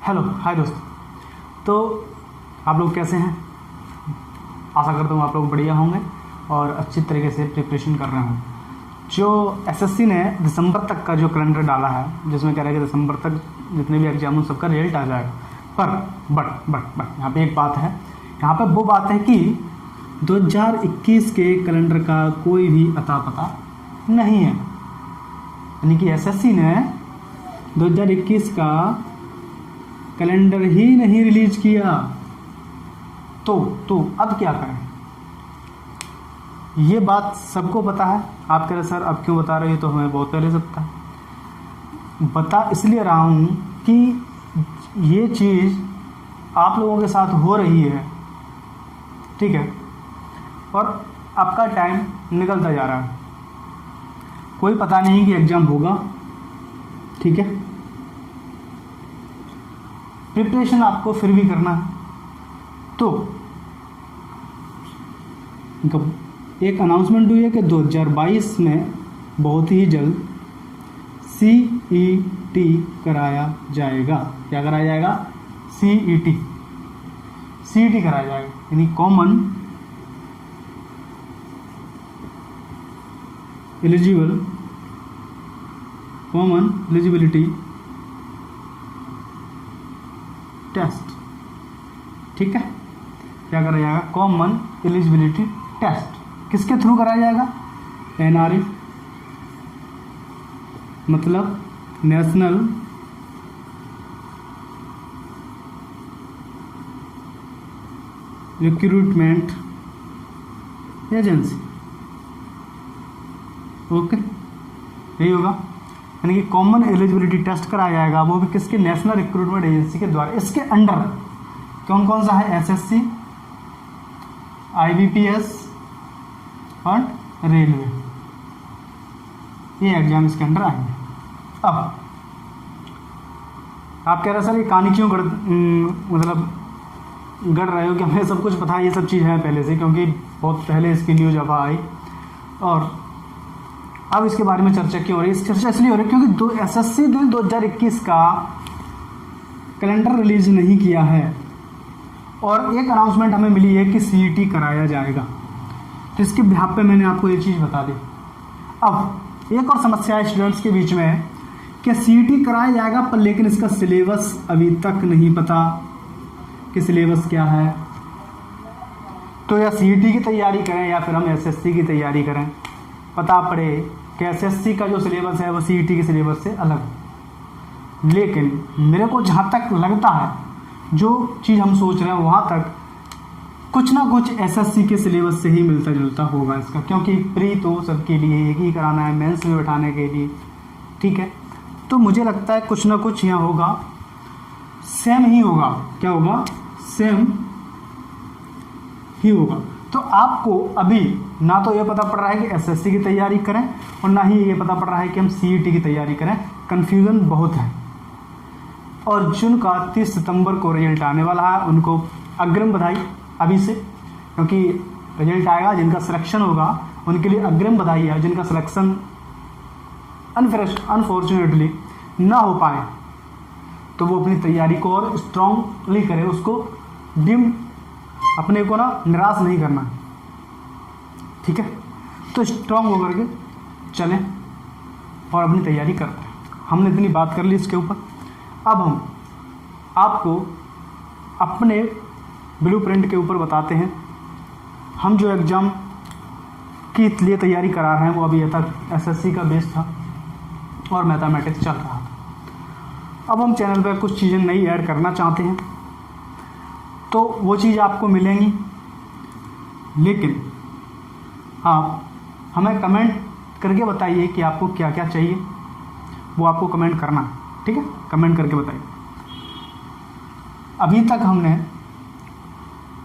Hello hi दोस्तों। तो आप लोग कैसे हैं? आशा करता हूँ आप लोग बढ़िया होंगे और अच्छी तरीके से प्रिपरेशन कर रहे हों। जो एसएससी ने दिसंबर तक का जो कैलेंडर डाला है, जिसमें कह रहा है कि दिसंबर तक जितने भी एग्जाम उन सबका रिजल्ट आ जाएगा, पर बट यहाँ पे एक बात है। यहाँ पे वो बात है कि 2021 के कैलेंडर का कोई भी अता पता नहीं है। यानी कि एसएससी ने 2021 का कैलेंडर ही नहीं रिलीज किया। तो अब क्या करें? ये बात सबको पता है। आप कह रहे सर अब क्यों बता रहे हो? तो हमें बहुत पहले से पता है। बता इसलिए रहा हूँ कि ये चीज़ आप लोगों के साथ हो रही है, ठीक है, और आपका टाइम निकलता जा रहा है। कोई पता नहीं कि एग्ज़ाम होगा, ठीक है। प्रिपरेशन आपको फिर भी करना है। तो एक अनाउंसमेंट हुई है कि 2022 में बहुत ही जल्द CET कराया जाएगा। क्या कराया जाएगा? CET कराया जाएगा, यानी कॉमन एलिजिबिलिटी टेस्ट, ठीक है। क्या कराया जाएगा? Common eligibility test. किसके थ्रू कराया जाएगा? NRE, मतलब नेशनल रिक्रूटमेंट एजेंसी। ओके, यही होगा। यानी कि कॉमन एलिजिबिलिटी टेस्ट कराया जाएगा, वो भी किसके? नेशनल रिक्रूटमेंट एजेंसी के द्वारा। इसके अंडर कौन कौन सा है? SSC, IBPS और रेलवे, ये एग्जाम इसके अंडर आएंगे। अब आप कह रहे सर ये कहानी क्यों गढ़ रहे हो कि हमें सब कुछ पता है? ये सब चीज़ है पहले से, क्योंकि बहुत पहले इसकी न्यूज अब आई और अब इसके बारे में चर्चा क्यों हो रही है? चर्चा इसलिए हो रही है क्योंकि SSC ने 2021 का कैलेंडर रिलीज नहीं किया है और एक अनाउंसमेंट हमें मिली है कि CET कराया जाएगा। तो इसके बिहाफ पे मैंने आपको ये चीज़ बता दी। अब एक और समस्या है स्टूडेंट्स के बीच में कि CET कराया जाएगा, पर लेकिन इसका सिलेबस अभी तक नहीं पता कि सिलेबस क्या है। तो या CET की तैयारी करें या फिर हम SSC की तैयारी करें, पता पड़े कि SSC का जो सिलेबस है वो CET के सिलेबस से अलग है। लेकिन मेरे को जहाँ तक लगता है, जो चीज़ हम सोच रहे हैं वहाँ तक कुछ ना कुछ SSC के सिलेबस से ही मिलता जुलता होगा इसका, क्योंकि प्री तो सबके लिए एक ही कराना है, मेंस में बैठाने के लिए, ठीक है। तो मुझे लगता है कुछ ना कुछ यहाँ होगा, सेम ही होगा। क्या होगा? सेम ही होगा। तो आपको अभी ना तो ये पता पड़ रहा है कि SSC की तैयारी करें और ना ही ये पता पड़ रहा है कि हम CET की तैयारी करें। कन्फ्यूज़न बहुत है। और जिनका 30 सितंबर को रिजल्ट आने वाला है उनको अग्रिम बधाई अभी से, क्योंकि रिजल्ट आएगा, जिनका सिलेक्शन होगा उनके लिए अग्रिम बधाई है। जिनका सिलेक्शन अनफॉर्चुनेटली ना हो पाए तो वो अपनी तैयारी को और स्ट्रांगली करे, उसको अपने को ना निराश नहीं करना, ठीक है। तो स्ट्रांग होकर के चलें और अपनी तैयारी करते हैं। हमने इतनी बात कर ली इसके ऊपर। अब हम आपको अपने ब्लूप्रिंट के ऊपर बताते हैं। हम जो एग्ज़ाम के लिए तैयारी करा रहे हैं वो अभी तक SSC का बेस था और मैथमेटिक्स चल रहा था। अब हम चैनल पर कुछ चीज़ें नई ऐड करना चाहते हैं, तो वो चीज़ आपको मिलेंगी, लेकिन आप हमें कमेंट करके बताइए कि आपको क्या क्या चाहिए। वो आपको कमेंट करना है, ठीक है। कमेंट करके बताइए। अभी तक हमने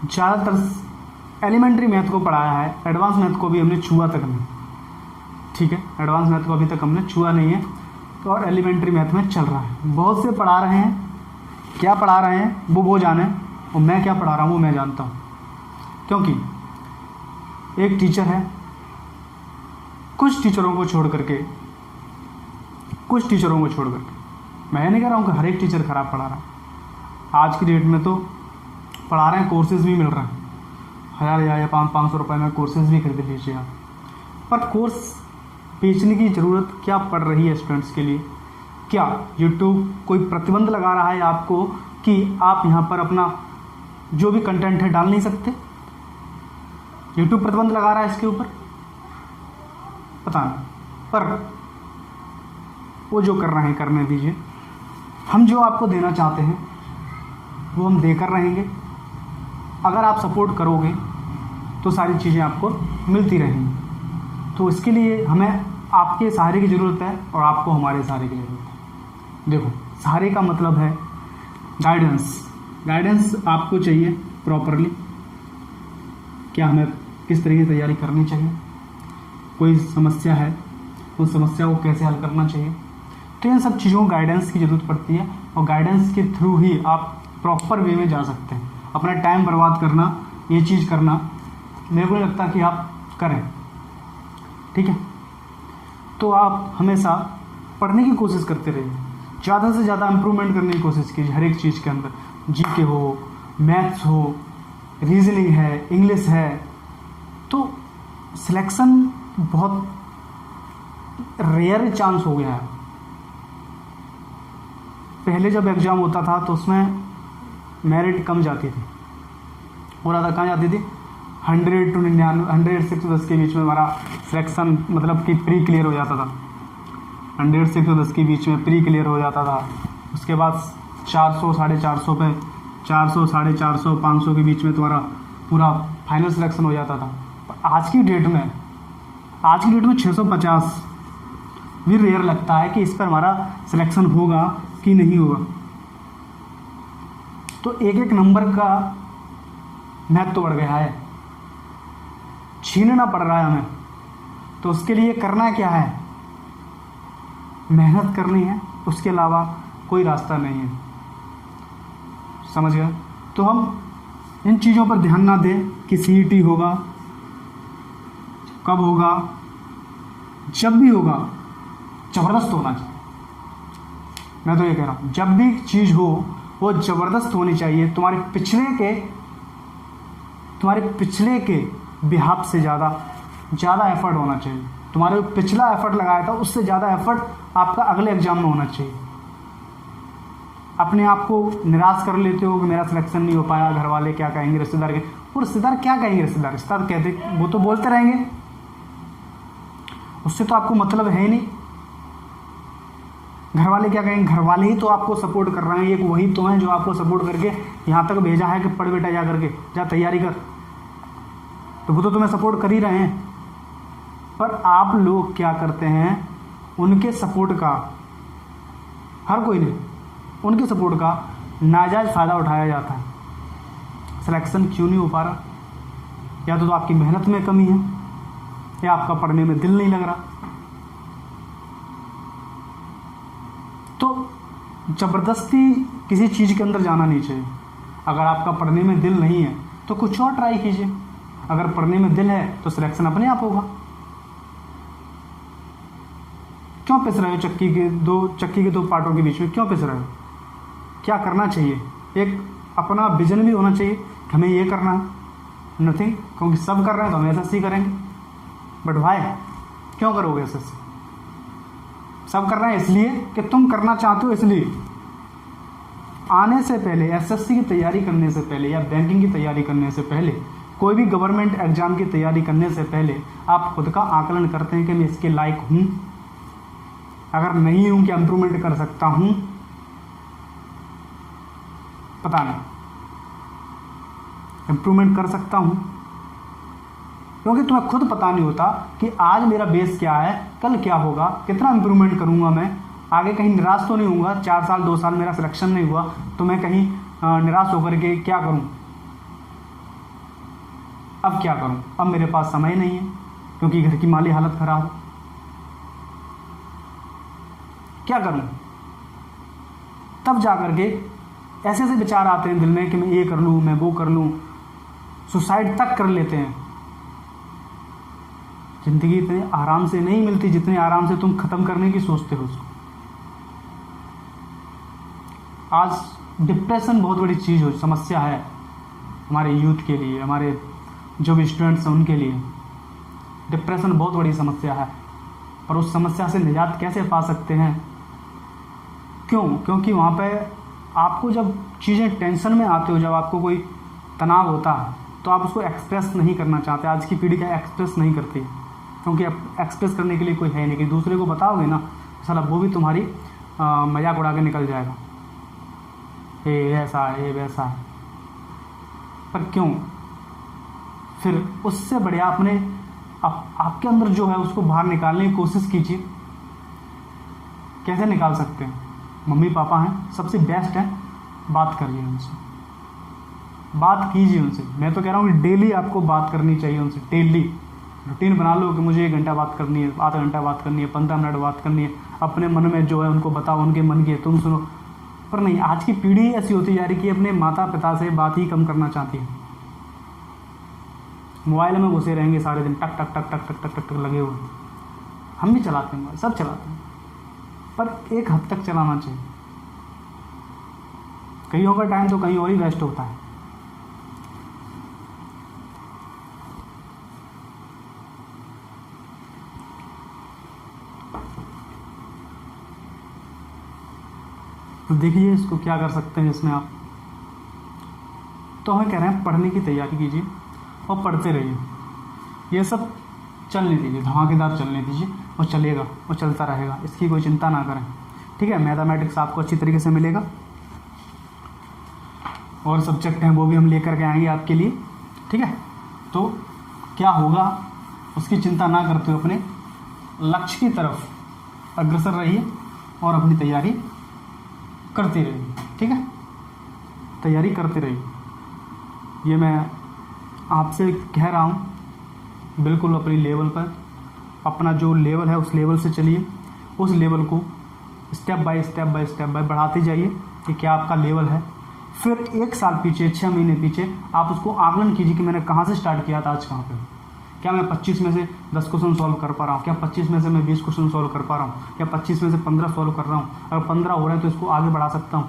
ज़्यादातर एलिमेंट्री मैथ को पढ़ाया है, एडवांस मैथ को भी हमने छुआ तक नहीं, ठीक है। एडवांस मैथ को अभी तक हमने छुआ नहीं है, तो और एलिमेंट्री मैथ में चल रहा है। बहुत से पढ़ा रहे हैं, क्या पढ़ा रहे हैं वो जाने, और मैं क्या पढ़ा रहा हूँ वो मैं जानता हूँ, क्योंकि एक टीचर है, कुछ टीचरों को छोड़ करके मैं नहीं कह रहा हूँ कि हर एक टीचर खराब पढ़ा रहा है, आज की डेट में तो पढ़ा रहे हैं, कोर्सेज भी मिल रहे हैं, 1000 या 500 रुपये में कोर्सेज भी खरीद लीजिए आप। पर कोर्स बेचने की ज़रूरत क्या पड़ रही है स्टूडेंट्स के लिए? क्या यूट्यूब कोई प्रतिबंध लगा रहा है आपको कि आप यहाँ पर अपना जो भी कंटेंट है डाल नहीं सकते? यूट्यूब प्रतिबंध लगा रहा है इसके ऊपर? पता नहीं, पर वो जो कर रहे हैं करने दीजिए। हम जो आपको देना चाहते हैं वो हम देकर रहेंगे। अगर आप सपोर्ट करोगे तो सारी चीज़ें आपको मिलती रहेंगी। तो इसके लिए हमें आपके सहारे की ज़रूरत है और आपको हमारे सहारे की ज़रूरत है। देखो, सहारे का मतलब है गाइडेंस आपको चाहिए प्रॉपरली। क्या हमें किस तरीके की तैयारी करनी चाहिए, कोई समस्या है उस समस्या को कैसे हल करना चाहिए, तो इन सब चीज़ों को गाइडेंस की ज़रूरत पड़ती है। और गाइडेंस के थ्रू ही आप प्रॉपर वे में जा सकते हैं। अपना टाइम बर्बाद करना, ये चीज़ करना, मेरे को नहीं लगता कि आप करें। ठीक है, तो आप हमेशा पढ़ने की कोशिश करते रहिए, ज़्यादा से ज़्यादा इम्प्रूवमेंट करने की कोशिश कीजिए हर एक चीज़ के अंदर। जीके हो, मैथ्स हो, रीजनिंग है, इंग्लिश है, तो सिलेक्शन बहुत रेयर चांस हो गया है। पहले जब एग्ज़ाम होता था तो उसमें मेरिट कम जाती थी, और ज़्यादा कहाँ जाती थी? 100 to 99, 100 से 110 के बीच में हमारा सिलेक्शन मतलब कि प्री क्लियर हो जाता था। 100 से 110 के बीच में प्री क्लियर हो जाता था। उसके बाद 400, 450 पे, 400, 450, 500 के बीच में तुम्हारा पूरा फाइनल सिलेक्शन हो जाता था। आज की डेट में 650 भी रेयर लगता है कि इस पर हमारा सिलेक्शन होगा कि नहीं होगा। तो एक एक नंबर का महत्व बढ़ गया है, छीनना पड़ रहा है हमें। तो उसके लिए करना क्या है? मेहनत करनी है, उसके अलावा कोई रास्ता नहीं है। समझ गए? तो हम इन चीज़ों पर ध्यान ना दें कि सीईटी होगा, कब होगा, जब भी होगा ज़बरदस्त होना चाहिए। मैं तो ये कह रहा हूँ, जब भी चीज़ हो वो ज़बरदस्त होनी चाहिए। तुम्हारे पिछले के बिहाफ से ज़्यादा एफर्ट होना चाहिए। तुम्हारे पिछला एफर्ट लगाया था उससे ज़्यादा एफर्ट आपका अगले एग्जाम में होना चाहिए। अपने आप को निराश कर लेते हो कि मेरा सिलेक्शन नहीं हो पाया, घर वाले क्या कहेंगे, रिश्तेदार के, वो रिश्तेदार क्या कहेंगे? रिश्तेदार कहते, वो तो बोलते रहेंगे, उससे तो आपको मतलब है ही नहीं। घर वाले क्या कहेंगे? घर वाले ही तो आपको सपोर्ट कर रहे हैं, एक वही तो हैं जो आपको सपोर्ट करके यहाँ तक भेजा है कि पढ़ बेटा जा करके, जा तैयारी कर। तो वो तो तुम्हें सपोर्ट कर ही रहे हैं। पर आप लोग क्या करते हैं? उनके सपोर्ट का, हर कोई नहीं, उनके सपोर्ट का नाजायज़ फ़ायदा उठाया जाता है। सिलेक्शन क्यों नहीं हो पा रहा? या तो आपकी मेहनत में कमी है, या आपका पढ़ने में दिल नहीं लग रहा। तो ज़बरदस्ती किसी चीज़ के अंदर जाना नहीं चाहिए। अगर आपका पढ़ने में दिल नहीं है तो कुछ और ट्राई कीजिए। अगर पढ़ने में दिल है तो सिलेक्शन अपने आप होगा। क्यों पिस रहे हो चक्की के दो पार्टों के बीच में? क्यों पिस रहे हो? क्या करना चाहिए? एक अपना विजन भी होना चाहिए कि हमें ये करना है, नथिंग, क्योंकि सब कर रहे हैं तो हम एसएससी करेंगे। बट भाई क्यों करोगे एसएससी? सब कर रहे हैं इसलिए कि तुम करना चाहते हो। इसलिए आने से पहले, एसएससी की तैयारी करने से पहले या बैंकिंग की तैयारी करने से पहले, कोई भी गवर्नमेंट एग्जाम की तैयारी करने से पहले आप खुद का आकलन करते हैं कि मैं इसके लायक हूँ, अगर नहीं हूँ क्या इम्प्रूवमेंट कर सकता हूँ? पता नहीं, इम्प्रूवमेंट कर सकता हूँ, क्योंकि तुम्हें खुद पता नहीं होता कि आज मेरा बेस क्या है, कल क्या होगा, कितना इम्प्रूवमेंट करूँगा मैं, आगे कहीं निराश तो नहीं होऊंगा। 4 साल 2 साल मेरा सिलेक्शन नहीं हुआ तो मैं कहीं निराश होकर के क्या करूँ? अब क्या करूँ? अब मेरे पास समय नहीं है क्योंकि घर की माली हालत खराब है, क्या करूँ? तब जा कर के ऐसे ऐसे विचार आते हैं दिल में कि मैं ये कर लूँ, मैं वो कर लूँ, सुसाइड तक कर लेते हैं। जिंदगी इतने आराम से नहीं मिलती जितने आराम से तुम खत्म करने की सोचते हो उसको। आज डिप्रेशन बहुत बड़ी चीज़ हो समस्या है हमारे यूथ के लिए, हमारे जो भी स्टूडेंट्स हैं उनके लिए डिप्रेशन बहुत बड़ी समस्या है। और उस समस्या से निजात कैसे पा सकते हैं? क्योंकि वहाँ पे आपको जब चीज़ें टेंशन में आते हो, जब आपको कोई तनाव होता है तो आप उसको एक्सप्रेस नहीं करना चाहते। आज की पीढ़ी का एक्सप्रेस नहीं करती, क्योंकि एक्सप्रेस करने के लिए कोई है नहीं कि दूसरे को बताओगे ना साला वो भी तुम्हारी मजाक उड़ा के निकल जाएगा, ये ऐसा है, ये वैसा है। पर क्यों? फिर उससे बढ़िया अपने आपके अंदर जो है उसको बाहर निकालने की कोशिश कीजिए। कैसे निकाल सकते हैं? मम्मी पापा हैं, सबसे बेस्ट है, बात करिए उनसे, बात कीजिए उनसे। मैं तो कह रहा हूँ कि डेली आपको बात करनी चाहिए उनसे, डेली रूटीन बना लो कि मुझे 1 घंटा बात करनी है, आधा घंटा बात करनी है, 15 मिनट बात करनी है। अपने मन में जो है उनको बताओ, उनके मन की तुम सुनो। पर नहीं, आज की पीढ़ी ऐसी होती जा रही कि अपने माता पिता से बात ही कम करना चाहती है। मोबाइल में घुसे रहेंगे सारे दिन, टक टक टक टक टक टक टक टक लगे हुए। हम भी चलाते हैं, सब चलाते हैं, पर एक हद तक चलाना चाहिए। कईयों का टाइम तो कहीं और ही वेस्ट होता है। तो देखिए इसको क्या कर सकते हैं इसमें आप। तो हमें कह रहे हैं पढ़ने की तैयारी कीजिए और पढ़ते रहिए। ये सब चलने दीजिए, धमाकेदार चलने दीजिए, और चलेगा और चलता रहेगा, इसकी कोई चिंता ना करें। ठीक है, मैथमेटिक्स आपको अच्छी तरीके से मिलेगा, और सब्जेक्ट हैं वो भी हम लेकर के आएंगे आपके लिए। ठीक है, तो क्या होगा उसकी चिंता ना करते हुए अपने लक्ष्य की तरफ अग्रसर रहिए और अपनी तैयारी करते रहिए। ठीक है, तैयारी करते रहिए, ये मैं आपसे कह रहा हूँ। बिल्कुल अपनी लेवल पर, अपना जो लेवल है उस लेवल से चलिए, उस लेवल को स्टेप बाय स्टेप बढ़ाते जाइए कि क्या आपका लेवल है। फिर 1 साल पीछे, 6 महीने पीछे आप उसको आकलन कीजिए कि मैंने कहाँ से स्टार्ट किया था, आज कहाँ पे। क्या मैं 25 में से 10 क्वेश्चन सॉल्व कर पा रहा हूँ? क्या 25 में से मैं 20 क्वेश्चन सॉल्व कर पा रहा हूँ? क्या 25 में से 15 सॉल्व कर रहा हूँ? अगर 15 हो रहे हैं तो इसको आगे बढ़ा सकता हूँ।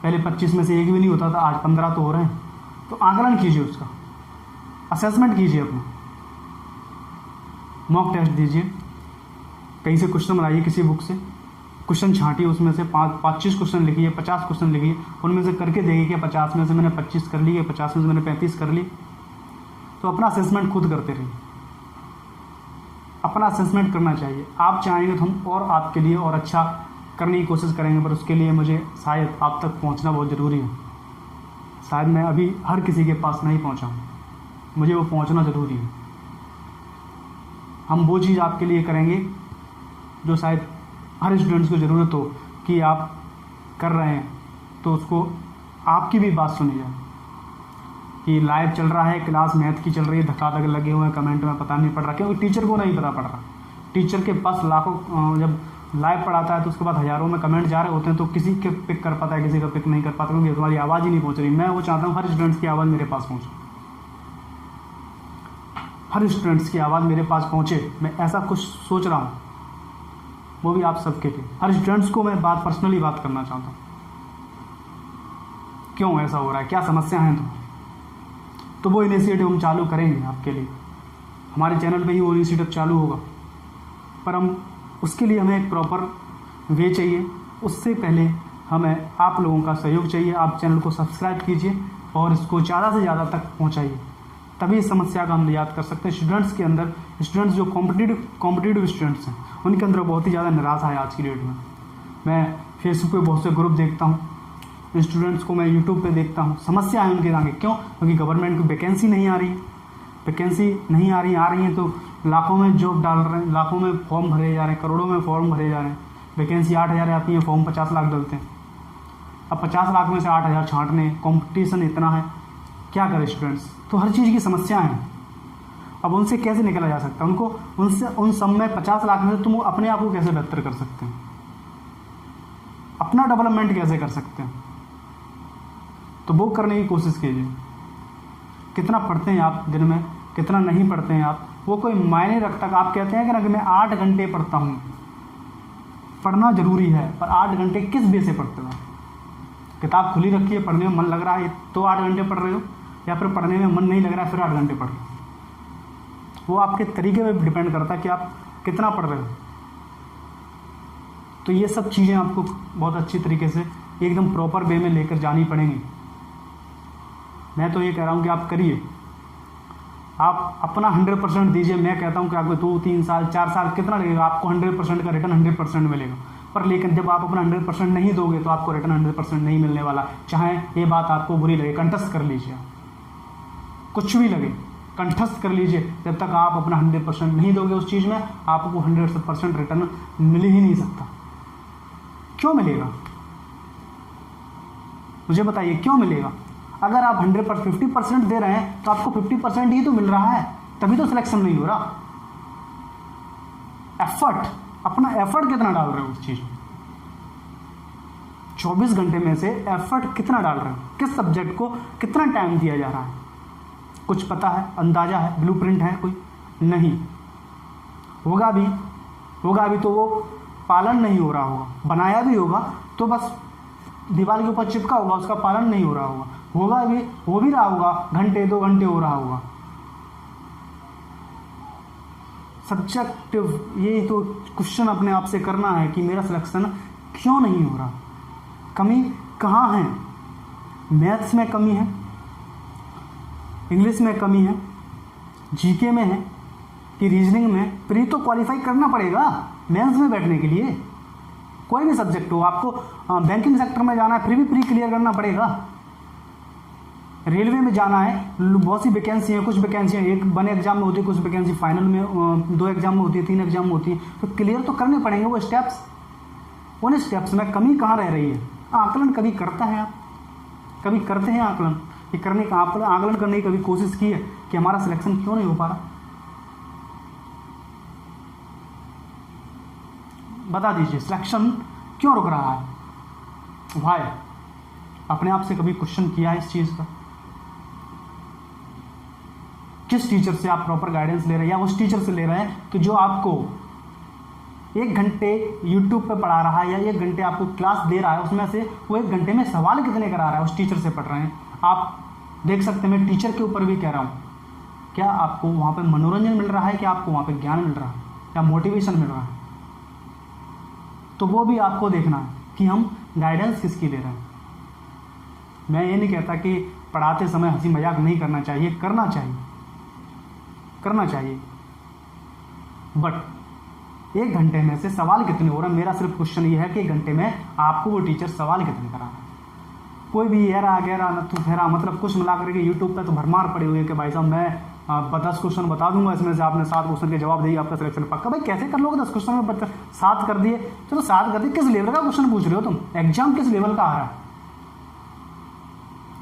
पहले 25 में से एक भी नहीं होता था, आज 15 तो हो रहे हैं। तो आकलन कीजिए, उसका असेसमेंट कीजिए, अपना मॉक टेस्ट दीजिए, कहीं से क्वेश्चन बनाइए, किसी बुक से क्वेश्चन छांटिए, उसमें से 25 क्वेश्चन लिखिए, 50 क्वेश्चन लिखिए, उनमें से करके देखिए कि 50 में से मैंने 25 कर ली है, 50 में से मैंने 35 कर ली। तो अपना असेसमेंट खुद करते रहिए, अपना असेसमेंट करना चाहिए। आप चाहेंगे तो हम और आपके लिए और अच्छा करने की कोशिश करेंगे, पर उसके लिए मुझे शायद आप तक पहुंचना बहुत ज़रूरी है। शायद मैं अभी हर किसी के पास नहीं पहुंचा हूं, मुझे वो पहुंचना ज़रूरी है। हम वो चीज़ आपके लिए करेंगे जो शायद हर स्टूडेंट्स को ज़रूरत हो कि आप कर रहे हैं, तो उसको आपकी भी बात सुनी जाए कि लाइव चल रहा है, क्लास मैथ की चल रही है, धक्का लगे हुए हैं, कमेंट में पता नहीं पड़ रहा, क्योंकि टीचर को नहीं पता पड़ रहा। टीचर के पास लाखों, जब लाइव पढ़ाता है तो उसके बाद हज़ारों में कमेंट जा रहे होते हैं, तो किसी के पिक कर पाता है, किसी का पिक नहीं कर पाता, क्योंकि तुम्हारी आवाज़ ही नहीं पहुँच रही। मैं वो चाहता हूँ हर स्टूडेंट्स की आवाज़ मेरे पास पहुँचे, हर स्टूडेंट्स की आवाज़ मेरे पास पहुँचे। मैं ऐसा कुछ सोच रहा हूँ, वो भी आप सबके लिए। हर स्टूडेंट्स को मैं पर्सनली बात करना चाहता हूँ, क्यों ऐसा हो रहा है, क्या समस्या है। तो वो इनिशिएटिव हम चालू करेंगे आपके लिए, हमारे चैनल पे ही वो इनिशिएटिव चालू होगा। पर हम उसके लिए हमें एक प्रॉपर वे चाहिए, उससे पहले हमें आप लोगों का सहयोग चाहिए। आप चैनल को सब्सक्राइब कीजिए और इसको ज़्यादा से ज़्यादा तक पहुँचाइए, तभी इस समस्या का हम निजात कर सकते हैं। स्टूडेंट्स के अंदर, स्टूडेंट्स जो कॉम्पिटिटिव स्टूडेंट्स हैं, उनके अंदर बहुत ही ज़्यादा निराशा है आज की डेट में। मैं फेसबुक पे बहुत से ग्रुप देखता हूँ, स्टूडेंट्स को मैं यूट्यूब पे देखता हूँ, समस्या है उनके आगे। क्यों? क्योंकि गवर्नमेंट की वैकेंसी नहीं आ रही, वैकेंसी नहीं आ रही है तो लाखों में जॉब डाल रहे हैं, लाखों में फॉर्म भरे जा रहे हैं, करोड़ों में फॉर्म भरे जा रहे हैं। वैकेंसी 8,000 आती है, फॉर्म 50 लाख डलते हैं। अब 50 लाख में से 8,000 छांटने, कॉम्पिटिशन इतना है, क्या करें स्टूडेंट्स। तो हर चीज़ की समस्या है। अब उनसे कैसे निकला जा सकता है? उनको उनसे उन सब में 50 लाख में से तुम अपने आप को कैसे बेहतर कर सकते हैं, अपना डेवलपमेंट कैसे कर सकते हैं, तो वो करने की कोशिश कीजिए। कितना पढ़ते हैं आप दिन में, कितना नहीं पढ़ते हैं आप, वो कोई मायने रखता। आप कहते हैं कि ना कि मैं 8 घंटे पढ़ता हूँ, पढ़ना जरूरी है, पर 8 घंटे किस बेस से पढ़ते हो? किताब खुली रखी है, पढ़ने में मन लग रहा है तो 8 घंटे पढ़ रहे हो, या फिर पढ़ने में मन नहीं लग रहा है फिर 8 घंटे पढ़ रहे हो। वो आपके तरीके पे डिपेंड करता है कि आप कितना पढ़ रहे हो। तो ये सब चीज़ें आपको बहुत अच्छी तरीके से एकदम प्रॉपर वे में लेकर जानी पड़ेंगी। मैं तो ये कह रहा हूँ कि आप करिए, आप अपना 100% दीजिए। मैं कहता हूँ कि आपको 2, 3 साल, 4 साल कितना लगेगा, आपको 100% का रिटर्न 100% मिलेगा। पर लेकिन जब आप अपना 100% नहीं दोगे तो आपको रिटर्न 100% नहीं मिलने वाला। चाहे ये बात आपको बुरी लगे, कंठस्थ कर लीजिए, कुछ भी लगे कंठस्थ कर लीजिए। जब तक आप अपना 100% नहीं दोगे उस चीज़ में, आपको 100% रिटर्न मिल ही नहीं सकता। क्यों मिलेगा, मुझे बताइए क्यों मिलेगा? अगर आप 50% दे रहे हैं तो आपको 50% ही तो मिल रहा है, तभी तो सिलेक्शन नहीं हो रहा। एफर्ट, अपना एफर्ट कितना डाल रहे हो उस चीज में? 24 घंटे में से एफर्ट कितना डाल रहे हो? किस सब्जेक्ट को कितना टाइम दिया जा रहा है? कुछ पता है, अंदाजा है, ब्लूप्रिंट है कोई? नहीं। होगा भी तो वो पालन नहीं हो रहा होगा। बनाया भी होगा तो बस दीवार के ऊपर चिपका होगा, उसका पालन नहीं हो रहा होगा। हो भी रहा होगा, घंटे 2 घंटे हो रहा होगा। सब्जेक्टिव ये तो क्वेश्चन अपने आप से करना है कि मेरा सिलेक्शन क्यों नहीं हो रहा, कमी कहाँ है? मैथ्स में कमी है, इंग्लिश में कमी है, जीके में है कि रीजनिंग में? प्री तो क्वालिफाई करना पड़ेगा मेंस में बैठने के लिए। कोई भी सब्जेक्ट हो, आपको बैंकिंग सेक्टर में जाना है फिर भी प्री क्लियर करना पड़ेगा। रेलवे में जाना है, बहुत सी वैकेंसी है, कुछ वैकेंसियाँ एक बने एग्जाम में होती है, कुछ वैकेंसी फाइनल में 2 एग्जाम में होती है, 3 एग्जाम में होती है, तो क्लियर तो करने पड़ेंगे वो स्टेप्स। उन स्टेप्स में कमी कहाँ रह रही है? आकलन कभी करता है आप, कभी करते हैं आकलन? ये करने का आकलन करने की कभी कोशिश की है कि हमारा सिलेक्शन क्यों नहीं हो पा रहा? बता दीजिए, सिलेक्शन क्यों रुक रहा है? व्हाई? अपने आप से कभी क्वेश्चन किया है इस चीज का? किस टीचर से आप प्रॉपर गाइडेंस ले रहे हैं, या उस टीचर से ले रहे हैं कि जो आपको 1 घंटे यूट्यूब पे पढ़ा रहा है, या 1 घंटे आपको क्लास दे रहा है, उसमें से वो 1 घंटे में सवाल कितने करा रहा है, उस टीचर से पढ़ रहे हैं? आप देख सकते हैं, मैं टीचर के ऊपर भी कह रहा हूँ, क्या आपको वहाँ पे मनोरंजन मिल रहा है, कि आपको वहाँ पे ज्ञान मिल रहा है, या मोटिवेशन मिल रहा है? तो वो भी आपको देखना है कि हम गाइडेंस किसकी ले रहे हैं। मैं ये नहीं कहता कि पढ़ाते समय हंसी मजाक नहीं करना चाहिए, करना चाहिए, बट 1 घंटे में से सवाल कितने हो रहे हैं? मेरा सिर्फ क्वेश्चन ये है कि 1 घंटे में आपको वो टीचर सवाल कितने करा रहा है? कोई भी हेरा गहरा न तो फेरा, मतलब कुछ मिला करके यूट्यूब पे तो भरमार पड़ी हुई है कि भाई साहब मैं 10 क्वेश्चन बता दूंगा, इसमें से आपने 7 क्वेश्चन के जवाब दिए, आपका सिलेक्शन पक्का। भाई कैसे कर लोगे? 10 क्वेश्चन में 7 कर दिए, चलो 7 कर दिए, किस लेवल का क्वेश्चन पूछ रहे हो तुम? एग्जाम किस लेवल का आ रहा है?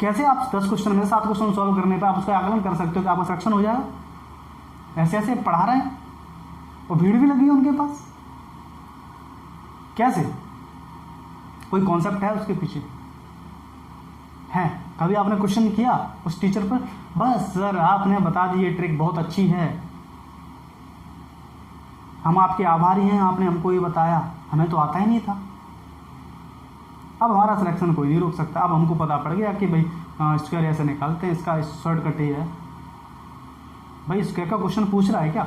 कैसे आप 10 क्वेश्चन में 7 क्वेश्चन सॉल्व करने पर आप उसका आकलन कर सकते हो कि आपका सिलेक्शन हो जाएगा? ऐसे ऐसे पढ़ा रहे हैं और भीड़ भी लगी है उनके पास। कैसे? कोई कॉन्सेप्ट है उसके पीछे है? कभी आपने क्वेश्चन किया उस टीचर पर? बस सर आपने बता दी, ये ट्रिक बहुत अच्छी है, हम आपके आभारी हैं, आपने हमको ये बताया, हमें तो आता ही नहीं था। अब हमारा सिलेक्शन कोई नहीं रोक सकता। अब हमको पता पड़ गया कि भाई स्क्वायर ऐसे निकालते हैं, इसका शॉर्टकट ये है। भाई स्क्वायर का क्वेश्चन पूछ रहा है क्या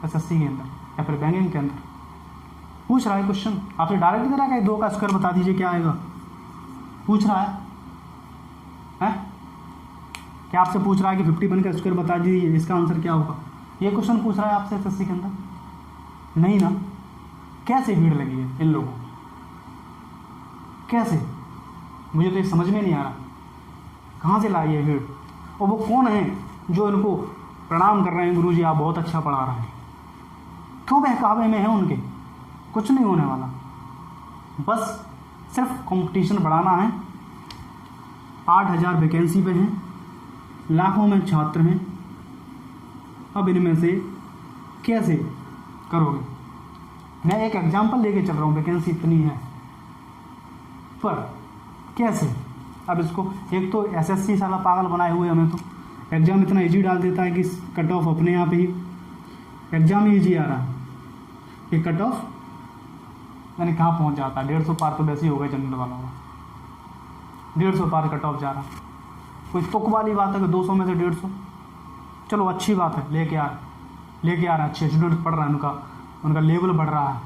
एसएससी के अंदर, या फिर बैंकिंग के अंदर पूछ रहा है क्वेश्चन? आपसे डायरेक्ट दे रहा है कि 2 का स्क्वायर बता दीजिए क्या आएगा? पूछ रहा है? क्या आपसे पूछ रहा है कि 51 का स्क्वायर बता दीजिए, इसका आंसर क्या होगा? ये क्वेश्चन पूछ रहा है आपसे एसएससी के अंदर? नहीं ना। कैसे भीड़ लगी है इन लोगों? कैसे? मुझे तो ये समझ में नहीं आ रहा, कहाँ से लाई है भीड़? और वो कौन है जो इनको प्रणाम कर रहे हैं, गुरुजी आप बहुत अच्छा पढ़ा रहे हैं? क्यों बहकावे में है उनके? कुछ नहीं होने वाला, बस सिर्फ कंपटीशन बढ़ाना है। 8000 वैकेंसी पे हैं, लाखों में छात्र हैं। अब इनमें से कैसे करोगे? मैं एक एग्जाम्पल लेके चल रहा हूँ, वैकेंसी इतनी है पर कैसे? अब इसको एक तो एसएससी साला पागल बनाए हुए हमें, तो एग्जाम इतना इजी डाल देता है कि कट ऑफ अपने आप ही एग्जाम ही इजी आ रहा है, ये कट ऑफ यानी कहाँ पहुँच जाता है? 150 पार तो वैसे ही होगा जनरल वाला होगा। 150 पार कट ऑफ जा रहा। कोई तुक वाली बात है कि 200 में से 150, चलो अच्छी बात है, लेके आ रहे हैं, अच्छे स्टूडेंट्स पढ़ रहे हैं, उनका लेवल बढ़ रहा है।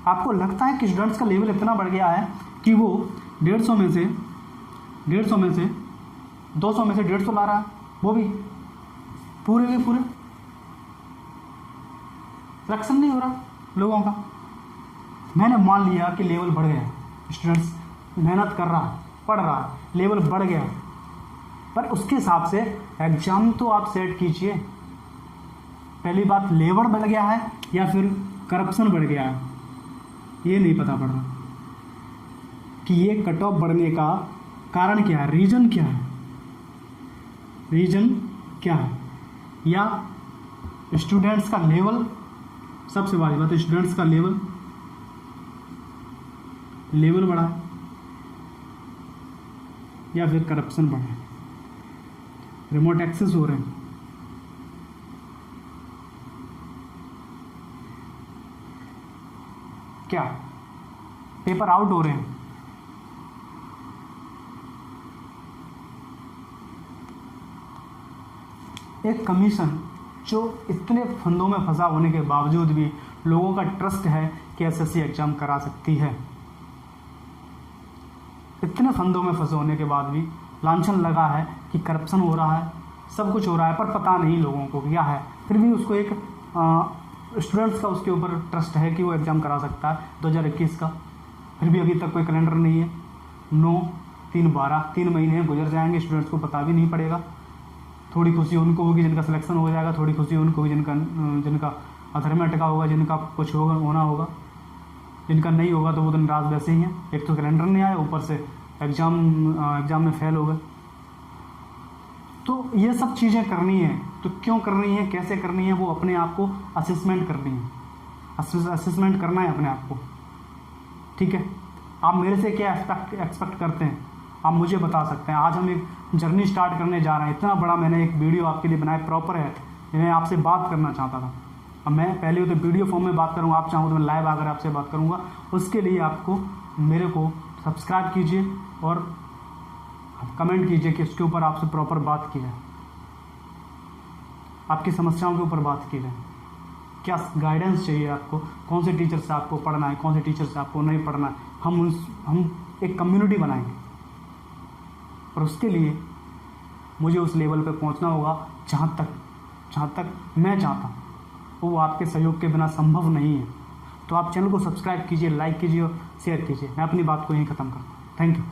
आपको लगता है कि स्टूडेंट्स का लेवल इतना बढ़ गया है कि वो 150 में से 200 में से 150 ला रहा है, वो भी पूरे के पूरे सिलेक्शन नहीं हो रहा लोगों का। मैंने मान लिया कि लेवल बढ़ गया, स्टूडेंट्स मेहनत कर रहा है, पढ़ रहा है, लेवल बढ़ गया, पर उसके हिसाब से एग्जाम तो आप सेट कीजिए। पहली बात, लेवल बढ़ गया है या फिर करप्शन बढ़ गया है, ये नहीं पता पड़ रहा कि ये कट ऑफ बढ़ने का कारण क्या है, रीजन क्या है, या स्टूडेंट्स का लेवल। सबसे बड़ी बात, स्टूडेंट्स का लेवल बढ़ा है या फिर करप्शन बढ़ा है, रिमोट एक्सेस हो रहे हैं। क्या पेपर आउट हो रहे हैं, एक कमीशन जो इतने फंदों में फंसा होने के बावजूद भी लोगों का ट्रस्ट है कि एसएससी एग्जाम करा सकती है, इतने फंदों में फंसे होने के बाद भी लांछन लगा है कि करप्शन हो रहा है, सब कुछ हो रहा है, पर पता नहीं लोगों को क्या है। फिर भी उसको एक स्टूडेंट्स का उसके ऊपर ट्रस्ट है कि वो एग्ज़ाम करा सकता है 2021 का। फिर भी अभी तक कोई कैलेंडर नहीं है। 9/3/12 3 महीने गुजर जाएंगे, स्टूडेंट्स को पता भी नहीं पड़ेगा। थोड़ी खुशी उनको होगी जिनका सिलेक्शन हो जाएगा, थोड़ी खुशी उनको होगी जिनका अधर में अटका होगा, जिनका कुछ होना होगा। जिनका नहीं होगा तो वो दिन रात वैसे ही हैं। एक तो कैलेंडर नहीं आया, ऊपर से एग्ज़ाम में फेल हो गए। तो ये सब चीज़ें करनी है, तो क्यों करनी है, कैसे करनी है, वो अपने आप को असेसमेंट करनी है, असेसमेंट करना है अपने आप को। ठीक है, आप मेरे से क्या एक्सपेक्ट करते हैं, आप मुझे बता सकते हैं। आज हम एक जर्नी स्टार्ट करने जा रहे हैं, इतना बड़ा मैंने एक वीडियो आपके लिए बनाया, प्रॉपर है। मैं आपसे बात करना चाहता था, अब मैं पहले तो वीडियो फॉर्म में बात करूँगा, आप चाहो तो मैं लाइव आकर आपसे बात करूँगा। उसके लिए आपको मेरे को सब्सक्राइब कीजिए और कमेंट कीजिए कि इसके ऊपर आपसे प्रॉपर बात की जाए, आपकी समस्याओं के ऊपर बात की जाए। क्या गाइडेंस चाहिए आपको, कौन से टीचर से आपको पढ़ना है, कौन से टीचर से आपको नहीं पढ़ना है। हम एक कम्युनिटी बनाएंगे और उसके लिए मुझे उस लेवल पे पहुंचना होगा जहाँ तक मैं चाहता हूँ। वो आपके सहयोग के बिना संभव नहीं है। तो आप चैनल को सब्सक्राइब कीजिए, लाइक कीजिए और शेयर कीजिए। मैं अपनी बात को यहीं ख़त्म करता हूँ। Thank you.